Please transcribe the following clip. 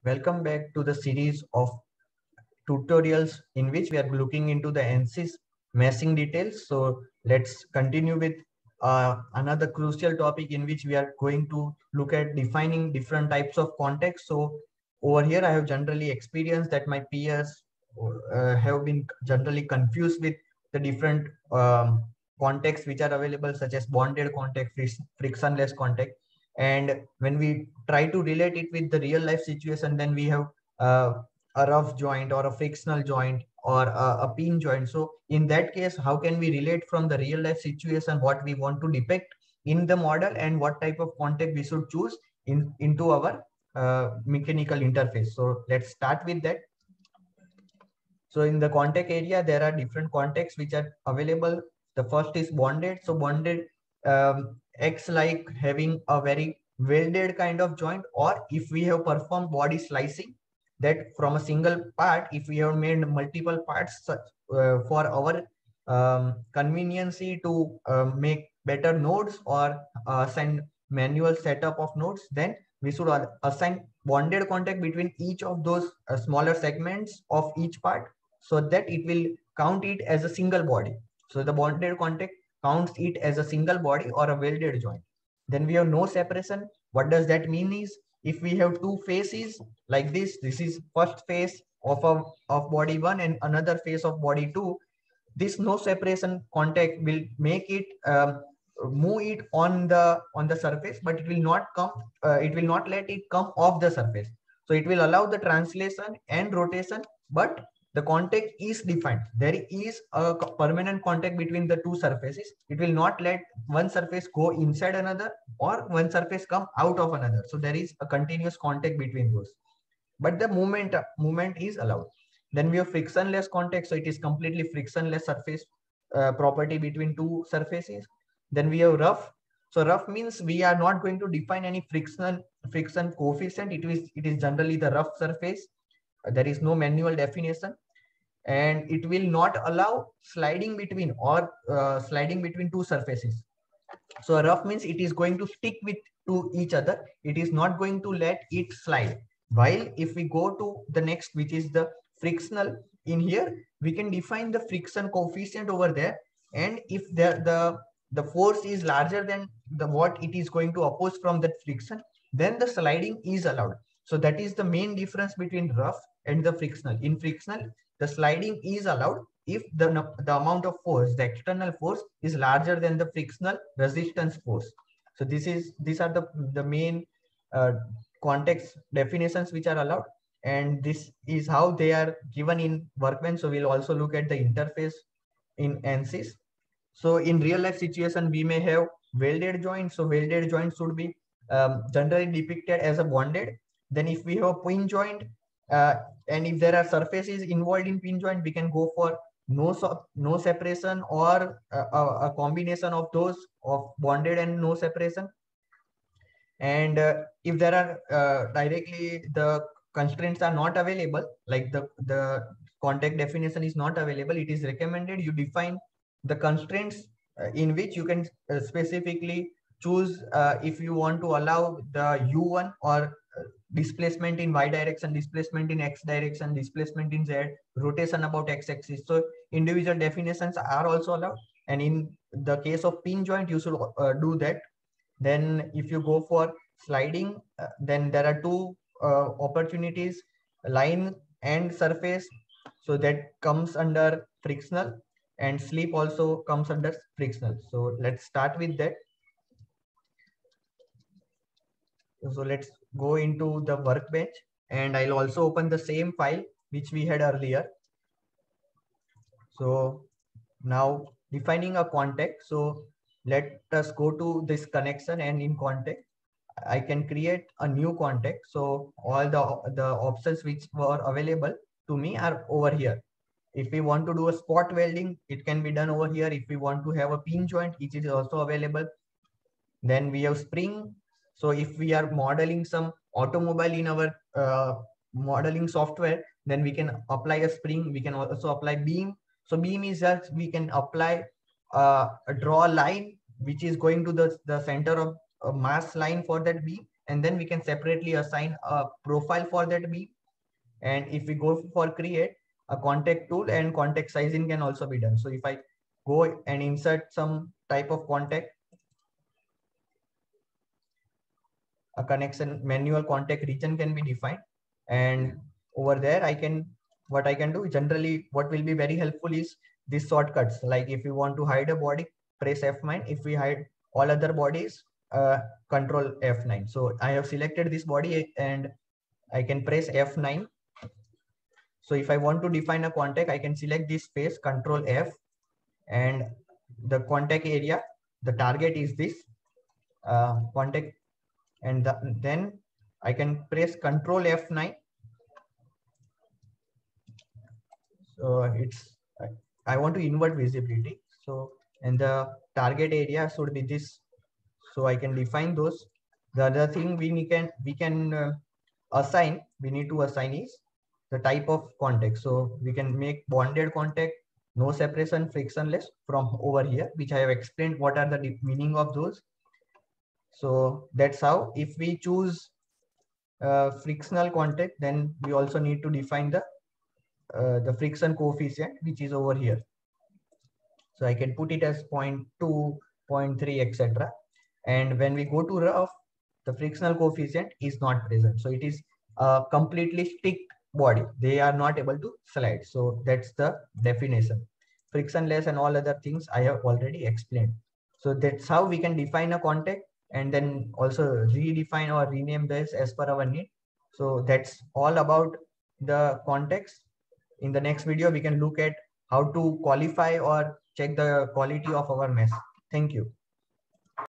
Welcome back to the series of tutorials in which we are looking into the ANSYS meshing details. So let's continue with another crucial topic in which we are going to look at defining different types of context. So over here, I have generally experienced that my peers have been generally confused with the different contexts which are available, such as bonded context, frictionless context. And when we try to relate it with the real life situation, then we have uh, a rough joint or a frictional joint or a pin joint. So in that case, how can we relate from the real life situation what we want to depict in the model and what type of context we should choose into our mechanical interface? So let's start with that. So in the contact area, there are different contexts which are available. The first is bonded. So bonded acts like having a very welded kind of joint, or if we have performed body slicing, that from a single part, if we have made multiple parts for our conveniency to make better nodes or assign manual setup of nodes, then we should assign bonded contact between each of those smaller segments of each part, so that it will count it as a single body. So the bonded contact counts it as a single body or a welded joint. Then we have no separation. What does that mean is, if we have two faces like this is first face of body one and another face of body two. This no separation contact will make it move it on the surface, but it will not come. It will not let it come off the surface. So it will allow the translation and rotation, but the contact is defined. There is a permanent contact between the two surfaces. It will not let one surface go inside another or one surface come out of another. So there is a continuous contact between those, but the movement is allowed. Then we have frictionless contact. So it is completely frictionless surface property between two surfaces. Then we have rough. So rough means we are not going to define any friction coefficient. It is generally the rough surface. There is no manual definition, and it will not allow sliding between or sliding between two surfaces. So a rough means it is going to stick with to each other. It is not going to let it slide. While if we go to the next, which is the frictional, in here we can define the friction coefficient over there. And if the force is larger than the what it is going to oppose from that friction, then the sliding is allowed. So that is the main difference between rough and the frictional. In frictional, the sliding is allowed if the amount of force, the external force, is larger than the frictional resistance force. So these are the main uh, context definitions which are allowed, and this is how they are given in Workbench. So we'll also look at the interface in ANSYS. So in real life situation, we may have welded joints. So welded joints should be generally depicted as a bonded. Then if we have a pin joint, uh, and if there are surfaces involved in pin joint, we can go for no separation, or a combination of those of bonded and no separation. And if there are directly the constraints are not available, like the contact definition is not available, it is recommended you define the constraints in which you can specifically choose if you want to allow the u1 or displacement in y direction, displacement in x direction, displacement in z, rotation about x axis. So individual definitions are also allowed, and in the case of pin joint you should do that. Then if you go for sliding, then there are two opportunities, line and surface. So that comes under frictional, and slip also comes under frictional. So let's start with that. So let's go into the Workbench, and I'll also open the same file which we had earlier. So now defining a contact. So let us go to this connection, and in contact I can create a new contact. So all the options which were available to me are over here. If we want to do a spot welding, it can be done over here. If we want to have a pin joint, it is also available. Then we have spring. So if we are modeling some automobile in our modeling software, then we can apply a spring. We can also apply beam. So beam is that we can apply draw a line which is going to the center of a mass line for that beam, and then we can separately assign a profile for that beam. And if we go for create a contact tool, and contact sizing can also be done. So if I go and insert some type of contact, a connection manual contact region can be defined, and over there what I can do generally, what will be very helpful is these shortcuts. Like if you want to hide a body, press F9. If we hide all other bodies, control F9. So I have selected this body and I can press F9. So if I want to define a contact, I can select this space, control F, and the contact area, the target is this contact, and then I can press control F9. So I want to invert visibility. So, and the target area should be this. So I can define those. The other thing we can assign, we need to assign is the type of contact. So we can make bonded contact, no separation, frictionless from over here, which I have explained what are the meaning of those. So that's how, if we choose frictional contact, then we also need to define the friction coefficient, which is over here. So I can put it as 0.2, 0.3, etc. And when we go to rough, the frictional coefficient is not present. So it is a completely stick body. They are not able to slide. So that's the definition. Frictionless and all other things I have already explained. So that's how we can define a contact and then also redefine or rename this as per our need. So that's all about the context. In the next video, we can look at how to qualify or check the quality of our mesh. Thank you.